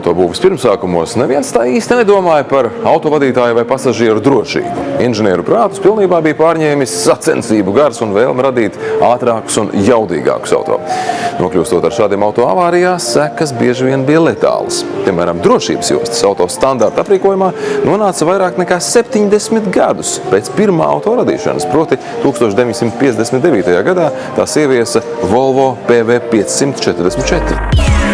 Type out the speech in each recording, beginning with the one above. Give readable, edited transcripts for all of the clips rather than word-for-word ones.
Autobūves pirmsākumos neviens tā īsti nedomāja par autovadītāju vai pasažieru drošību. Inženieru prātus pilnībā bija pārņēmis sacensību gars un vēlme radīt ātrākus un jaudīgākus auto. Nokļūstot ar šādiem auto avārijās, sekas bieži vien bija letālas. Piemēram, drošības jostas auto standarta aprīkojumā nonāca vairāk nekā 70 gadus pēc pirmā auto radīšanas, proti 1959. gadā tās ieviesa Volvo PV544.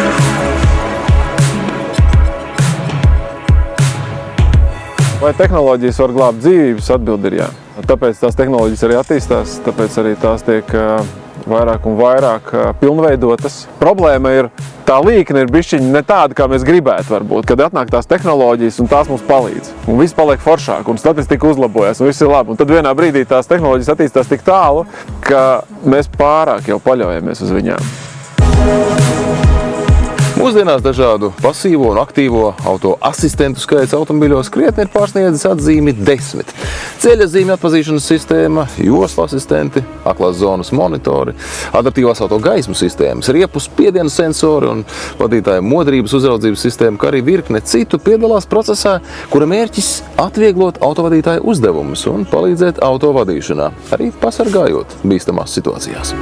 Vai tehnoloģijas var glābt dzīvības? Atbilde ir jā. Tāpēc tās tehnoloģijas arī attīstās, tāpēc arī tās tiek vairāk un vairāk pilnveidotas. Problēma ir, tā līkne ir bišķiņa ne tāda, kā mēs gribētu varbūt, kad atnāk tās tehnoloģijas un tās mums palīdz. Un viss paliek foršāk, un statistika uzlabojas, un viss ir labi. Un tad vienā brīdī tās tehnoloģijas attīstās tik tālu, ka mēs pārāk jau paļaujamies uz viņām. Mūsdienās dažādu pasīvo un aktīvo auto asistentu skaits automobiļos krietni ir pārsniedzis atzīmi 10. Ceļa zīmju atpazīšanas sistēma, joslu asistenti, aklās zonas monitori, adaptīvās auto gaismu sistēmas, riepu spiedienu sensori un vadītāju modrības uzraudzības sistēma, kā arī virkne citu piedalās procesā, kura mērķis atvieglot autovadītāju uzdevumus un palīdzēt autovadīšanā, arī pasargājot bīstamās situācijās.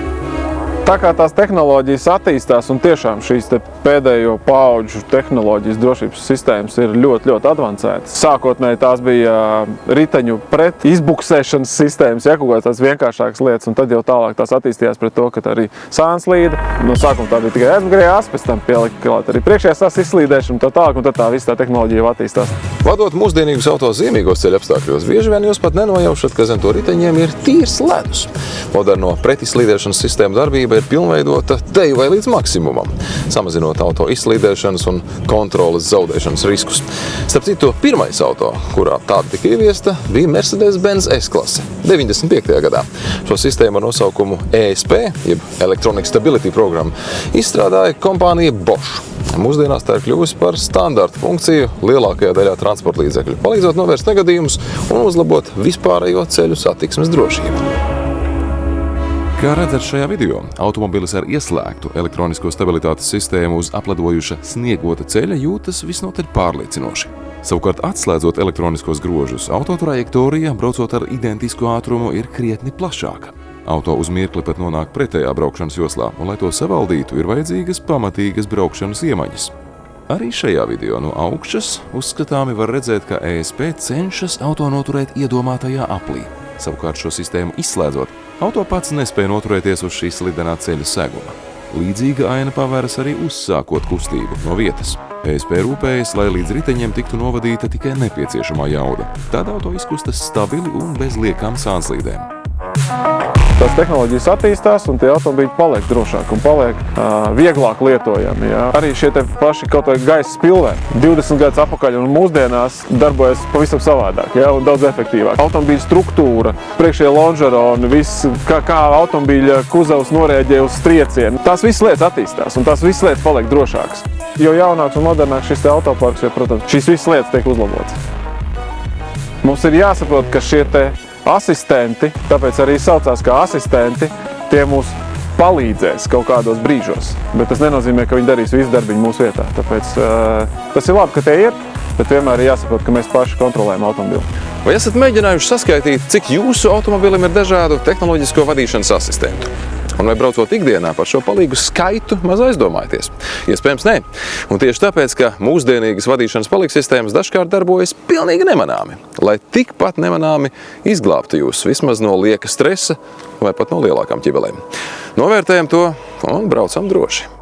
Tā kā tās tehnoloģijas attīstās un tiešām šīs pēdējo paudžu tehnoloģijas drošības sistēmas ir ļoti, ļoti advancētas. Sākotnēji tās bija riteņu pret izbuksēšanas sistēmas, ja, kaut kādas tās vienkāršākas lietas, un tad jau tālāk tās attīstījās pret to, ka arī sānslīde. No sākuma tā bija tikai aizmugurējā asa, pēc tam pielika klāt arī priekšējās asas izslīdēšana un tā tālāk, un tad tā visa tā tehnoloģija jau attīstās. Vadot mūsdienīgus auto zīmīgos ceļa apstākļos, bieži vien jūs pat nenojaušat, ka zem to riteņiem ir tīrs ledus. Moderno pretizslīdēšanas sistēmu darbība ir pilnveidota teju vai līdz maksimumam, samazinot auto izslīdēšanas un kontroles zaudēšanas riskus. Starp citu, pirmais auto, kurā tāda tika ieviesta, bija Mercedes-Benz S-klase 95. gadā. Šo sistēmu ar nosaukumu ESP, jeb Electronic Stability Program, izstrādāja kompānija Bosch. Mūsdienās tā ir kļuvusi par standarta funkciju lielākajā daļā transporta līdzekļu, palīdzot novērst negadījumus un uzlabot vispārējo ceļu satiksmes drošību. Kā redzat šajā video, automobilis ar ieslēgtu elektronisko stabilitātes sistēmu uz apledojuša sniegota ceļa jūtas visnotaļ pārliecinoši. Savukārt, atslēdzot elektroniskos grožus, autotrajektorija, braucot ar identisku ātrumu, ir krietni plašāka. Auto uz mirkli pat nonāk pretējā braukšanas joslā, un, lai to savaldītu, ir vajadzīgas pamatīgas braukšanas iemaņas. Arī šajā video no augšas uzskatāmi var redzēt, ka ESP cenšas auto noturēt iedomātajā aplī. Savukārt šo sistēmu izslēdzot, auto pats nespēja noturēties uz šī slidenā ceļa seguma. Līdzīga aina pavēras arī uzsākot kustību no vietas. ESP rūpējas, lai līdz riteņiem tiktu novadīta tikai nepieciešamā jauda. Tad auto izkustas stabili un bez liekām sānslīdēm. Tās tehnoloģijas attīstās un tie automobīļi paliek drošāk un paliek vieglāk lietojami. Ja. Arī šie te paši kaut vai gaisa spilvē 20 gadus atpakaļ un mūsdienās darbojas pavisam savādāk, ja, un daudz efektīvāk. Automobīļa struktūra, priekšējie lonžeroni, viss, kā automobīļa kuzavs norēģē uz striecienu. Tās visas lietas attīstās un tās visas lietas paliek drošākas. Jo jaunāks un modernāks šis te autoparks, ja, protams, šīs visas lietas tiek uzlabotas. Mums ir jāsaprot, ka šie te asistenti, tāpēc arī saucās kā asistenti, tie mums palīdzēs kaut kādos brīžos. Bet tas nenozīmē, ka viņi darīs visu darbiņu mūsu vietā. Tāpēc tas ir labi, ka tie ir, bet vienmēr ir jāsaprot, ka mēs paši kontrolējam automobili. Vai esat mēģinājuši saskaitīt, cik jūsu automobilim ir dažādu tehnoloģisko vadīšanas asistentu? Un vai braucot ikdienā par šo palīgu skaitu maz aizdomājaties? Iespējams, nē. Un tieši tāpēc, ka mūsdienīgas vadīšanas palīgsistēmas dažkārt darbojas pilnīgi nemanāmi, lai tikpat nemanāmi izglābtu jūs vismaz no lieka stresa vai pat no lielākām ķibelēm. Novērtējam to un braucam droši.